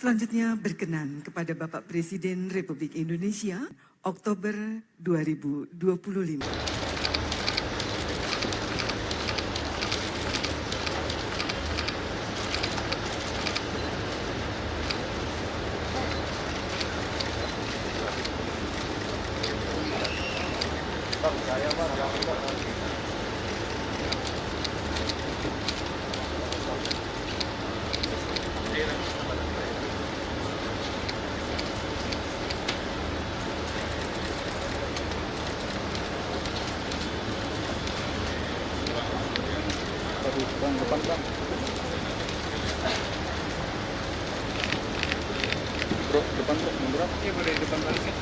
Selanjutnya berkenan kepada Bapak Presiden Republik Indonesia, Oktober 2025. Depan, Bang. Bro, depan, bro. Mundur. Iya, boleh depan balik ya.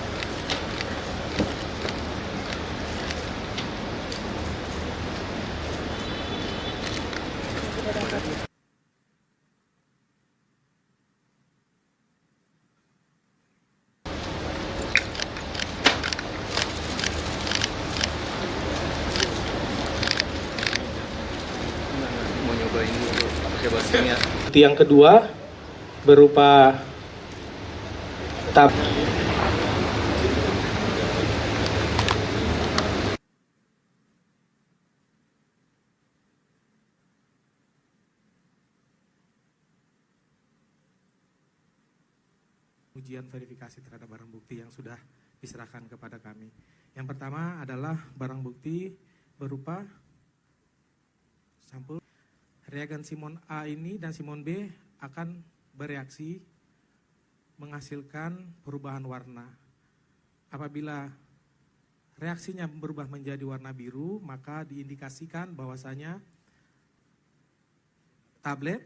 Mau nyobain dulu pakai basingnya. Yang kedua berupa tab ujian verifikasi terhadap barang bukti yang sudah diserahkan kepada kami. Yang pertama adalah barang bukti berupa sampel reagen Simon A ini dan Simon B akan bereaksi menghasilkan perubahan warna. Apabila reaksinya berubah menjadi warna biru, maka diindikasikan bahwasanya tablet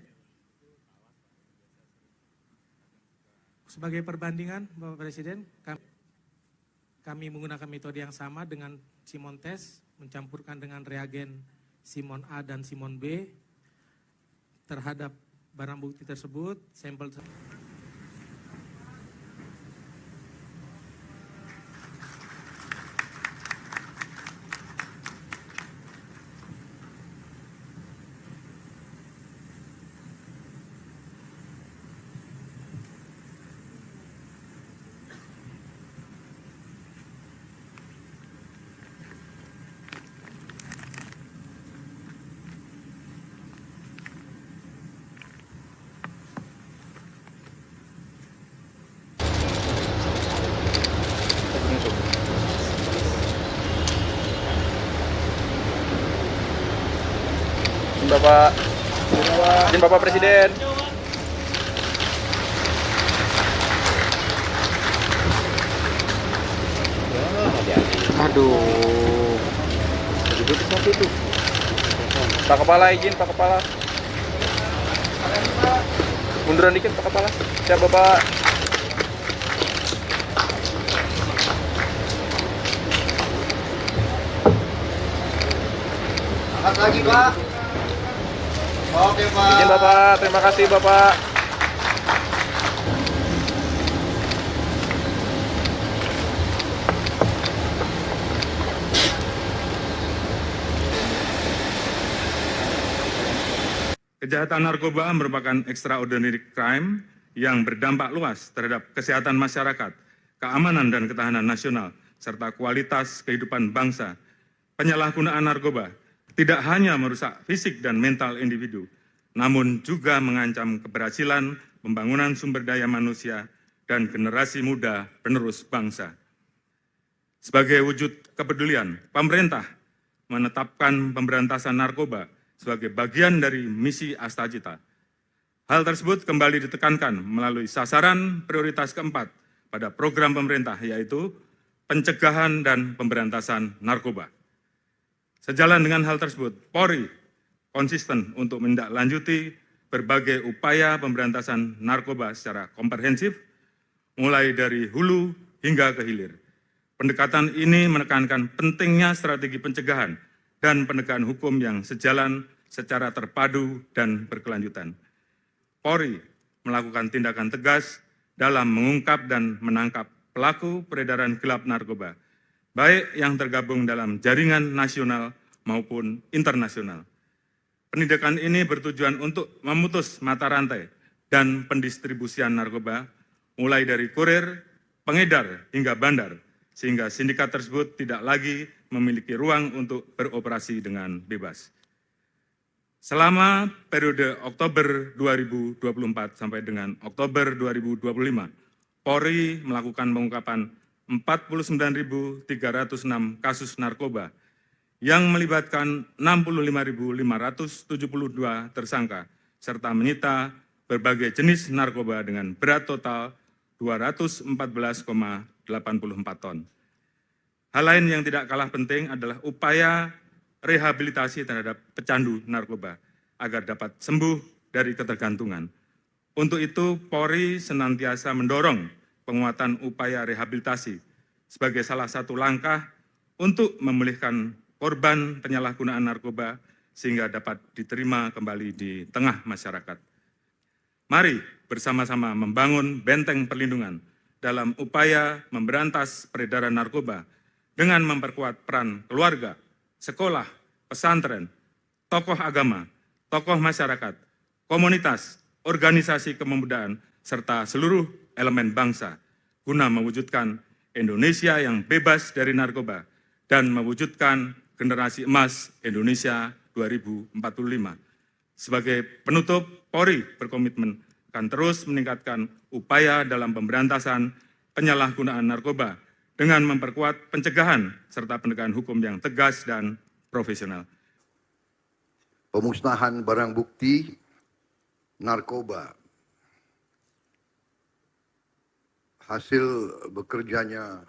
sebagai perbandingan Bapak Presiden, kami menggunakan metode yang sama dengan Simon test, mencampurkan dengan reagen Simon A dan Simon B terhadap barang bukti tersebut, sampel Izin Bapak Presiden. Aduh. Duduk seperti itu. Pak Kepala, izin Pak Kepala. Munduran dikit Pak Kepala. Siap Bapak. Angkat lagi Pak. Oke Pak. Izin Bapak, terima kasih Bapak. Kejahatan narkoba merupakan extraordinary crime yang berdampak luas terhadap kesehatan masyarakat, keamanan dan ketahanan nasional, serta kualitas kehidupan bangsa. Penyalahgunaan narkoba tidak hanya merusak fisik dan mental individu, namun juga mengancam keberhasilan pembangunan sumber daya manusia dan generasi muda penerus bangsa. Sebagai wujud kepedulian, pemerintah menetapkan pemberantasan narkoba sebagai bagian dari misi Astagita. Hal tersebut kembali ditekankan melalui sasaran prioritas keempat pada program pemerintah, yaitu pencegahan dan pemberantasan narkoba. Sejalan dengan hal tersebut, Polri konsisten untuk menindaklanjuti berbagai upaya pemberantasan narkoba secara komprehensif, mulai dari hulu hingga ke hilir. Pendekatan ini menekankan pentingnya strategi pencegahan dan penegakan hukum yang sejalan secara terpadu dan berkelanjutan. Polri melakukan tindakan tegas dalam mengungkap dan menangkap pelaku peredaran gelap narkoba, baik yang tergabung dalam jaringan nasional maupun internasional. Penindakan ini bertujuan untuk memutus mata rantai dan pendistribusian narkoba, mulai dari kurir, pengedar, hingga bandar, sehingga sindikat tersebut tidak lagi memiliki ruang untuk beroperasi dengan bebas. Selama periode Oktober 2024 sampai dengan Oktober 2025, Polri melakukan pengungkapan 49.306 kasus narkoba yang melibatkan 65.572 tersangka, serta menyita berbagai jenis narkoba dengan berat total 214,84 ton. Hal lain yang tidak kalah penting adalah upaya rehabilitasi terhadap pecandu narkoba agar dapat sembuh dari ketergantungan. Untuk itu, Polri senantiasa mendorong penguatan upaya rehabilitasi sebagai salah satu langkah untuk memulihkan korban penyalahgunaan narkoba sehingga dapat diterima kembali di tengah masyarakat. Mari bersama-sama membangun benteng perlindungan dalam upaya memberantas peredaran narkoba dengan memperkuat peran keluarga, sekolah, pesantren, tokoh agama, tokoh masyarakat, komunitas, organisasi kepemudaan, serta seluruh elemen bangsa guna mewujudkan Indonesia yang bebas dari narkoba dan mewujudkan generasi emas Indonesia 2045. Sebagai penutup, Polri berkomitmen akan terus meningkatkan upaya dalam pemberantasan penyalahgunaan narkoba dengan memperkuat pencegahan serta penegakan hukum yang tegas dan profesional. Pemusnahan barang bukti narkoba. Hasil bekerjanya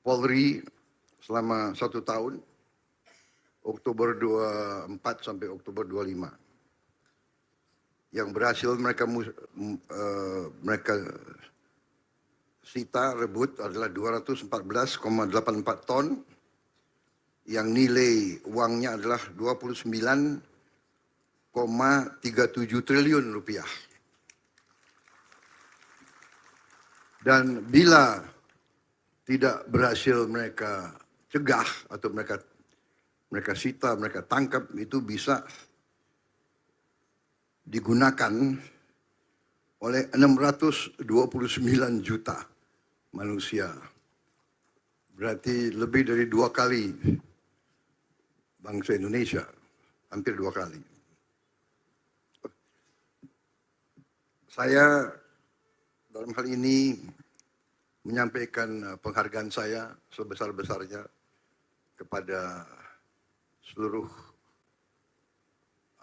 Polri selama 1 tahun, Oktober 24 sampai Oktober 25. Yang berhasil mereka sita rebut adalah 214,84 ton, yang nilai uangnya adalah 29,37 triliun rupiah. Dan bila tidak berhasil mereka cegah atau mereka sita, mereka tangkap, itu bisa digunakan oleh 629 juta manusia. Berarti lebih dari 2 kali bangsa Indonesia, hampir 2 kali. Saya dalam hal ini menyampaikan penghargaan saya sebesar-besarnya kepada seluruh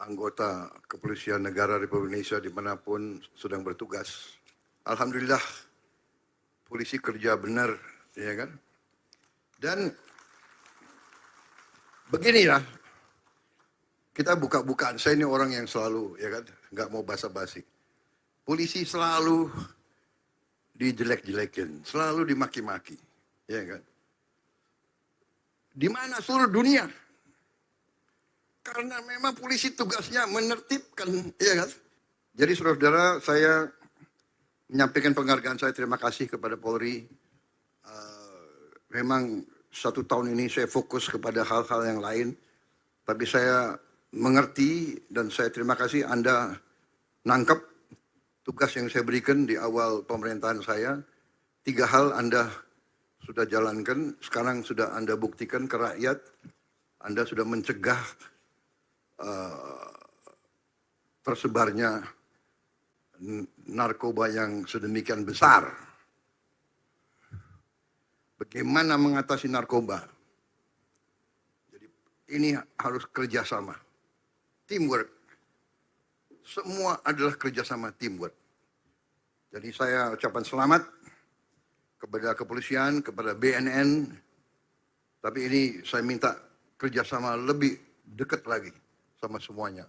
anggota Kepolisian Negara Republik Indonesia dimanapun sedang bertugas. Alhamdulillah, polisi kerja benar, ya kan? Dan beginilah, kita buka-bukaan. Saya ini orang yang selalu, ya kan, nggak mau basa-basi. Polisi selalu dijelek-jelekin, selalu dimaki-maki, ya kan? Di mana seluruh dunia? Karena memang polisi tugasnya menertibkan, ya kan? Jadi saudara-saudara, saya menyampaikan penghargaan saya, terima kasih kepada Polri. Memang 1 tahun ini saya fokus kepada hal-hal yang lain, tapi saya mengerti dan saya terima kasih Anda nangkep tugas yang saya berikan di awal pemerintahan saya. 3 hal Anda sudah jalankan, sekarang sudah Anda buktikan ke rakyat. Anda sudah mencegah tersebarnya narkoba yang sedemikian besar. Bagaimana mengatasi narkoba? Jadi ini harus kerjasama, teamwork. Semua adalah kerjasama, teamwork. Jadi saya ucapkan selamat kepada kepolisian, kepada BNN. Tapi ini saya minta kerjasama lebih dekat lagi sama semuanya.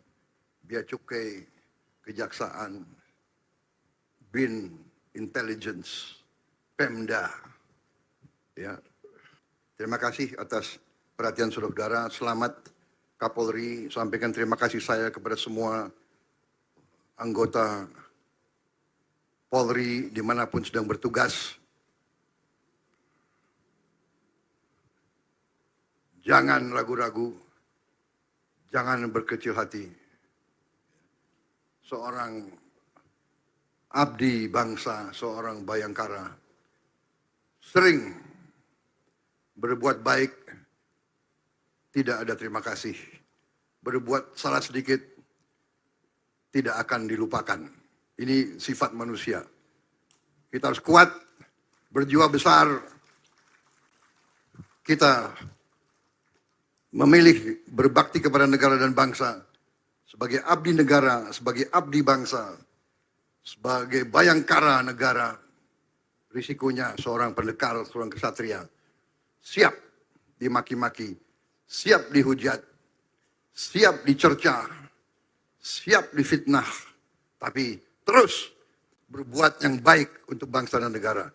Bea Cukai, Kejaksaan, BIN, Intelligence, Pemda. Ya, terima kasih atas perhatian saudara. Selamat Kapolri. Sampaikan terima kasih saya kepada semua anggota Polri dimanapun sedang bertugas. Jangan ragu-ragu, jangan berkecil hati. seorang abdi bangsa, seorang bayangkara, sering berbuat baik, tidak ada terima kasih. Berbuat salah sedikit, tidak akan dilupakan. Ini sifat manusia. Kita harus kuat, berjiwa besar. Kita memilih berbakti kepada negara dan bangsa sebagai abdi negara, sebagai abdi bangsa, sebagai bayangkara negara. Risikonya seorang pendekar, seorang kesatria siap dimaki-maki, siap dihujat, siap dicerca, siap difitnah, tapi terus berbuat yang baik untuk bangsa dan negara.